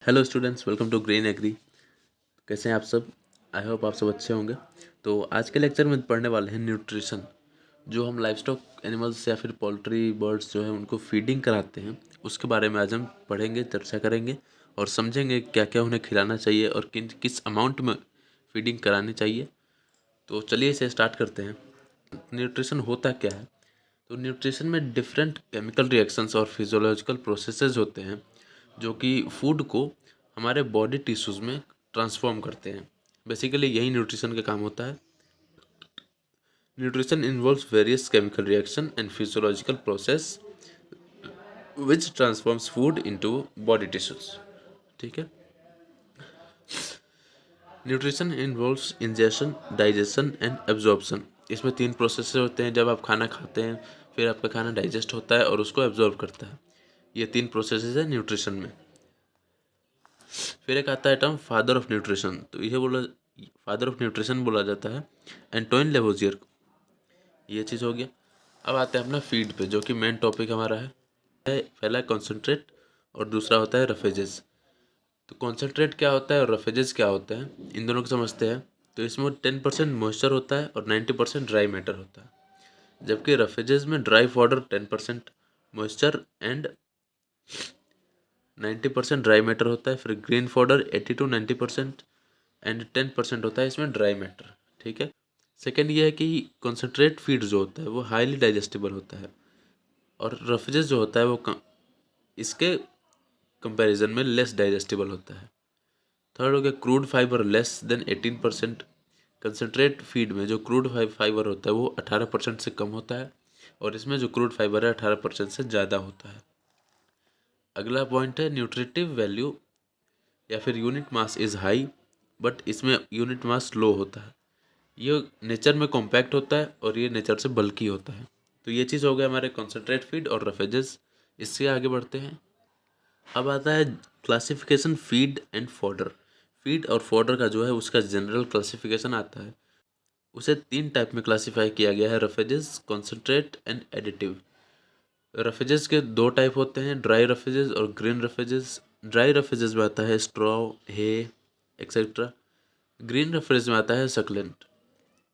Hello students, welcome to green agri. कैसे हैं आप सब? आई होप आप सब अच्छे होंगे। तो आज के लेक्चर में पढ़ने वाले हैं न्यूट्रिशन। जो हम लाइव स्टॉक एनिमल्स या फिर पोल्ट्री बर्ड्स जो है उनको फीडिंग कराते हैं, उसके बारे में आज हम पढ़ेंगे, चर्चा करेंगे और समझेंगे क्या क्या उन्हें खिलाना चाहिए और किस अमाउंट में फीडिंग करानी चाहिए। तो चलिए इसे स्टार्ट करते हैं। न्यूट्रिशन होता क्या है? तो न्यूट्रिशन में डिफरेंट केमिकल रिएक्शंस और फिजियोलॉजिकल प्रोसेसेस होते हैं जो कि फूड को हमारे बॉडी टिश्यूज़ में ट्रांसफॉर्म करते हैं। बेसिकली यही न्यूट्रिशन का काम होता है। Nutrition involves various chemical reaction and physiological process which transforms food into body tissues. ठीक है। Nutrition involves ingestion, digestion and absorption. इसमें तीन प्रोसेस होते हैं। जब आप खाना खाते हैं, फिर आपका खाना डाइजेस्ट होता है और उसको एब्जॉर्ब करता है। ये तीन प्रोसेसेस है न्यूट्रिशन में। फिर एक आता है टर्म फादर ऑफ न्यूट्रिशन। तो ये बोला, फादर ऑफ न्यूट्रिशन बोला जाता है एंटोइन लेवोजियर को। ये चीज़ हो गया। अब आते हैं अपना फीड पे, जो कि मेन टॉपिक हमारा है। पहला है कॉन्सेंट्रेट और दूसरा होता है रफेजेस। तो कॉन्सेंट्रेट क्या होता है और रफेजेस क्या होता है, इन दोनों को समझते हैं। तो इसमें 10% मॉइस्चर होता है और 90% ड्राई मैटर होता है। जबकि रफेजेस में dry powder 10% moisture and 90% dry matter होता है। फिर ग्रीन पाउडर 80 to 90% एंड 10% होता है इसमें ड्राई मैटर। ठीक है। सेकेंड ये है कि कॉन्सेंट्रेट फीड जो होता है वो हाईली डाइजेस्टिबल होता है और रफेजेस जो होता है वो इसके कंपैरिजन में लेस डाइजेस्टिबल होता है। थर्ड हो गया crude fibre less than 18%। Concentrate feed में जो क्रूड फाइबर होता है वो 18% से कम होता है और इसमें जो क्रूड फाइबर है 18% से ज़्यादा होता है। अगला पॉइंट है न्यूट्रिटिव वैल्यू या फिर unit mass is high, but इसमें यूनिट मास लो होता है। ये नेचर में कॉम्पैक्ट होता है और ये नेचर से बल्की होता है। तो ये चीज़ हो गया हमारे कॉन्सेंट्रेट फीड और रफेजेस। इससे आगे बढ़ते हैं। अब आता है classification feed and fodder. Feed और फॉडर का जो है उसका जनरल क्लासिफिकेशन आता है। उसे तीन टाइप में क्लासीफाई किया गया है: roughages, concentrate and additive. Roughages के दो टाइप होते हैं, ड्राई रफेजेस और ग्रीन रफेजेस। ड्राई रफेजेस में आता है स्ट्रॉ, हे एक्सेट्रा। ग्रीन रफेजेस में आता है सकलेंट।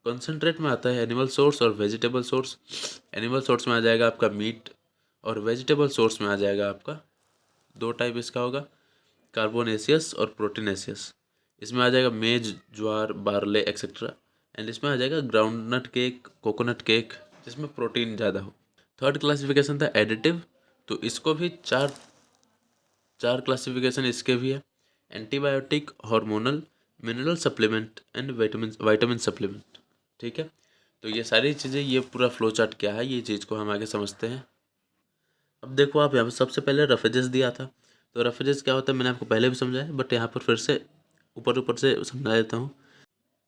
कॉन्सेंट्रेट में आता है एनिमल सोर्स और वेजिटेबल सोर्स। एनिमल सोर्स में आ जाएगा आपका मीट और वेजिटेबल सोर्स में आ जाएगा आपका, दो टाइप इसका होगा, कार्बोनेसियस और प्रोटीनेसियस। इसमें आ जाएगा मेज, ज्वार, बार्ले एक्सेट्रा। एंड इसमें आ जाएगा ग्राउंडनट केक, कोकोनट केक, जिसमें प्रोटीन ज़्यादा हो। थर्ड क्लासिफिकेशन था एडिटिव। तो इसको भी चार चार क्लासिफिकेशन इसके भी है: antibiotic, hormonal, mineral supplement and vitamin vitamin supplement. ठीक है। तो ये सारी चीज़ें, ये पूरा फ्लो चार्ट क्या है, ये चीज़ को हम आगे समझते हैं। अब देखो, आप यहाँ पर सबसे पहले रफेजेस दिया था। तो रफेजेस क्या होता है मैंने आपको पहले भी समझाया, बट यहाँ पर फिर से ऊपर ऊपर से समझा देता हूँ।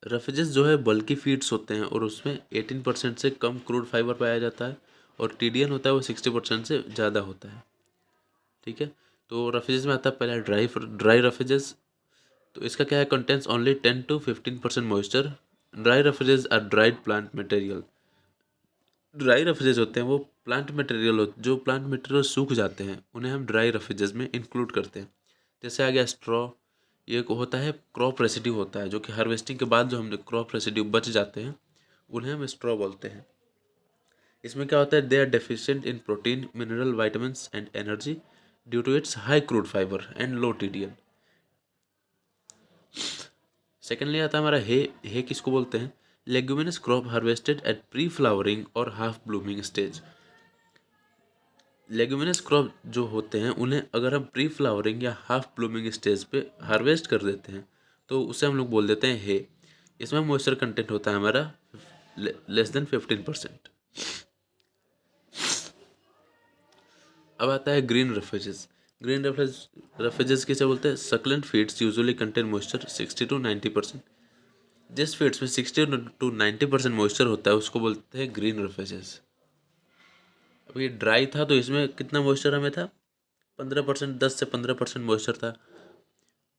रफेजेस जो है बल्कि फीड्स होते हैं और उसमें 18% से कम क्रूड फाइबर पाया जाता है और टीडीएन होता है वो 60% से ज़्यादा होता है। ठीक है। तो रफेजेस में आता है पहला ड्राई रफेजेस। तो इसका क्या है, contents only 10 to 15% moisture. Dry roughages are dried plant material. Dry roughages होते हैं वो प्लांट मटेरियल जो प्लांट मटेरियल सूख जाते हैं, उन्हें हम ड्राई रफेजेस में इंक्लूड करते हैं। जैसे आ गया स्ट्रॉ। ये एक होता है क्रॉप रेसिड्यू होता है, जो कि हार्वेस्टिंग के बाद जो हम क्रॉप रेसिड्यू बच जाते हैं उन्हें हम स्ट्रॉ बोलते हैं। इसमें क्या होता है, they are deficient in protein, mineral, vitamins and energy due to its high crude fibre and low TDN. Secondly आता है हमारा हे। हे किसको बोलते हैं? Leguminous crop harvested at pre flowering और half blooming stage. Leguminous crop जो होते हैं उन्हें अगर हम प्री फ्लावरिंग या हाफ ब्लूमिंग स्टेज पे हार्वेस्ट कर देते हैं तो उसे हम लोग बोल देते हैं हे। इसमें मॉइस्चर कंटेंट होता है हमारा लेस देन 15%। अब आता है ग्रीन रेफेजेस। ग्रीन रेफेजेस किसे बोलते हैं? Succulent feeds usually contain moisture 60 to 90%। जिस फीड्स में 60 to 90% मॉइस्चर होता है उसको बोलते हैं ग्रीन रेफेजेस। अब ये ड्राई था तो इसमें कितना मॉइस्चर हमें था? 15%, 10 से 15% मॉइस्चर था।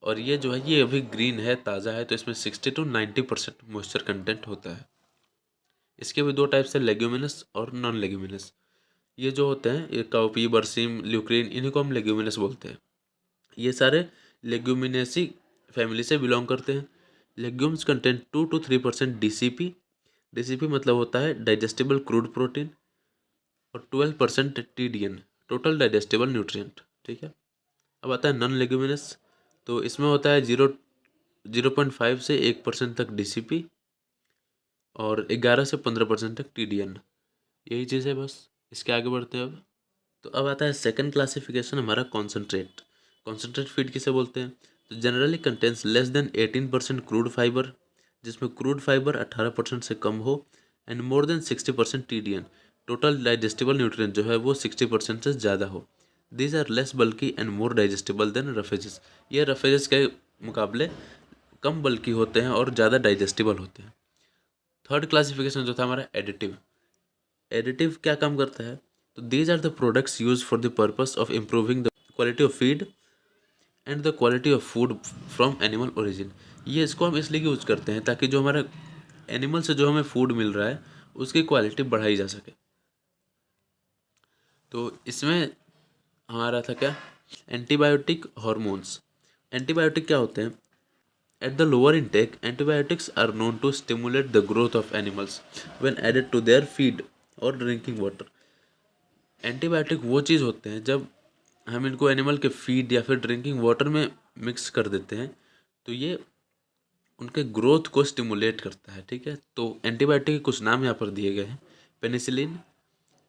और ये जो है ये अभी ग्रीन है, ताज़ा है, तो इसमें 60 to 90% मॉइस्चर कंटेंट होता है। इसके भी दो टाइप्स है, लेग्यूमिनस और नॉन लेग्यूमिनस। ये जो होते हैं, ये काउपी, बरसीम, ल्यूक्रीन, इन्हीं को हम लेग्यूमिनस बोलते हैं। ये सारे लेग्यूमिनेसी फैमिली से बिलोंग करते हैं। Legumes content 2 to 3% DCP, DCP मतलब होता है डाइजेस्टिबल क्रूड प्रोटीन, और 12% टीडीएन, टोटल डाइजेस्टिबल न्यूट्रिएंट। ठीक है, अब आता है नॉन लेग्यूमिनस, तो इसमें होता है 0.5 से 1% तक डीसीपी और 11 से 15% तक टीडीएन। यही चीज़ है बस। इसके आगे बढ़ते हैं अब। तो अब आता है सेकंड क्लासिफिकेशन हमारा कॉन्सेंट्रेट। कॉन्सेंट्रेट फीड किसे बोलते हैं? तो generally contents less than 18% crude fibre, जिसमें क्रूड फाइबर 18% से कम हो, and more than 60% TDN, total digestible nutrient जो है वो 60% से ज़्यादा हो। These are less bulky and more digestible than roughages. ये रफेजेस के मुकाबले कम बल्की होते हैं और ज़्यादा डाइजेस्टिबल होते हैं। थर्ड क्लासिफिकेशन जो था हमारा एडिटिव। एडिटिव क्या काम करता है? तो these are the products use for the purpose of improving the quality of feed and the quality of food from animal origin. ये इसको हम इसलिए यूज करते हैं ताकि जो हमारा एनिमल से जो हमें फूड मिल रहा है उसकी क्वालिटी बढ़ाई जा सके। तो इसमें हमारा था क्या? Antibiotic hormones. एंटीबायोटिक क्या होते हैं? At the lower intake, antibiotics are known to stimulate the growth of animals when added to their feed or drinking water. Antibiotic वो चीज़ होते हैं जब हम इनको एनिमल के फीड या फिर ड्रिंकिंग वाटर में मिक्स कर देते हैं तो ये उनके ग्रोथ को स्टिमुलेट करता है। ठीक है, तो एंटीबायोटिक के कुछ नाम यहाँ पर दिए गए हैं। पेनिसिलिन,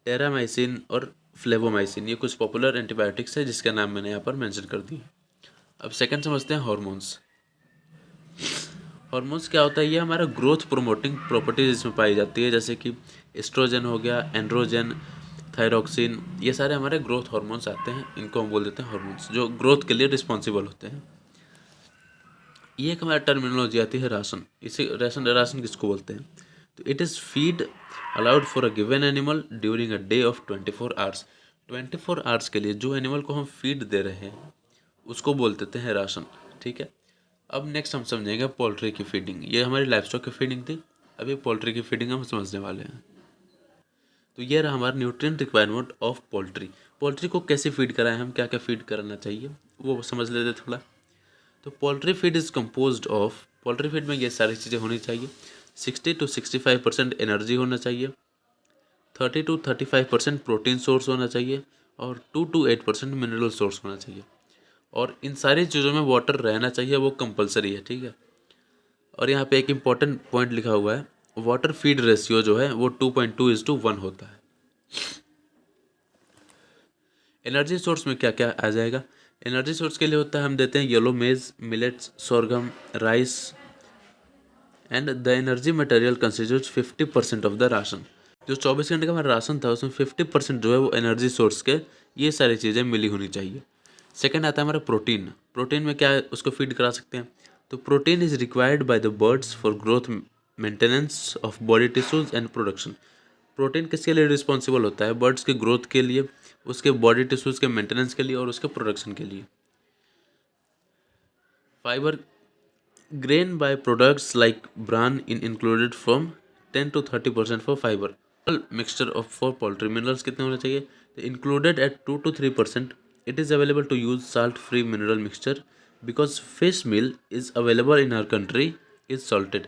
टेरामाइसिन और फ्लेवोमाइसिन, ये कुछ पॉपुलर एंटीबायोटिक्स है जिसका नाम मैंने यहाँ पर मेंशन कर दिया। अब सेकंड समझते हैं हॉर्मोन्स। हॉर्मोन्स क्या होता है? ये हमारा ग्रोथ प्रोमोटिंग प्रॉपर्टीज इसमें पाई जाती है, जैसे कि एस्ट्रोजन हो गया, एंड्रोजन, थायरॉक्सिन, ये सारे हमारे ग्रोथ हार्मोन्स आते हैं। इनको हम बोल देते हैं हार्मोन्स, जो ग्रोथ के लिए रिस्पॉन्सिबल होते हैं। ये एक हमारा टर्मिनोलॉजी आती है राशन। इसे राशन किसको बोलते हैं? तो it is feed allowed for a given animal during a day of 24 hours. 24 hours के लिए जो एनिमल को हम फीड दे रहे हैं उसको बोल देते हैं राशन। ठीक है, अब नेक्स्ट हम समझेंगे पोल्ट्री की फीडिंग। ये हमारी लाइफ स्टॉक की फीडिंग थी, अभी पोल्ट्री की फीडिंग हम समझने वाले हैं। तो ये रहा हमारा nutrient requirement of poultry. Poultry को कैसे फीड कराएं, हम क्या क्या फीड कराना चाहिए वो समझ लेते थोड़ा। तो poultry feed is composed of, poultry feed में ये सारी चीज़ें होनी चाहिए। 60 to 65% एनर्जी होना चाहिए, 30 to 35% प्रोटीन सोर्स होना चाहिए, और 2 to 8% मिनरल सोर्स होना चाहिए। और इन सारी चीज़ों में वाटर रहना चाहिए, वो कंपलसरी है। ठीक है, और यहाँ पे एक इम्पॉर्टेंट पॉइंट लिखा हुआ है, वाटर फीड रेशियो जो है वो 2.2:1 होता है। एनर्जी सोर्स में क्या क्या आ जाएगा? एनर्जी सोर्स के लिए होता है, हम देते हैं yellow maize, millets, sorghum, rice, and the energy material constitutes 50% of the ration. जो 24 घंटे का हमारा राशन था उसमें 50% जो है वो एनर्जी सोर्स के ये सारी चीज़ें मिली होनी चाहिए। सेकंड आता है हमारा प्रोटीन। प्रोटीन में क्या है, उसको फीड करा सकते हैं। तो protein is required by the birds for growth, maintenance of body tissues and production. Protein किसके लिए रिस्पॉन्सिबल होता है? बर्ड्स के ग्रोथ के लिए, उसके बॉडी टिश्यूज के मेंटेनेंस के लिए और उसके प्रोडक्शन के लिए। Fibre, grain by products like bran included from 10 to 30% for fiber. Mixture of for poultry minerals कितने होने चाहिए? तो included at 2 to 3%. It is available to use salt free mineral mixture because fish meal is available in our country is salted.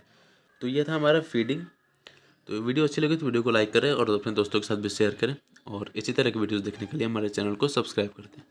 तो ये था हमारा feeding. तो video अच्छी लगी तो वीडियो को लाइक करें और अपने दोस्तों के साथ भी शेयर करें, और इसी तरह की वीडियोस देखने के लिए हमारे चैनल को सब्सक्राइब कर दें।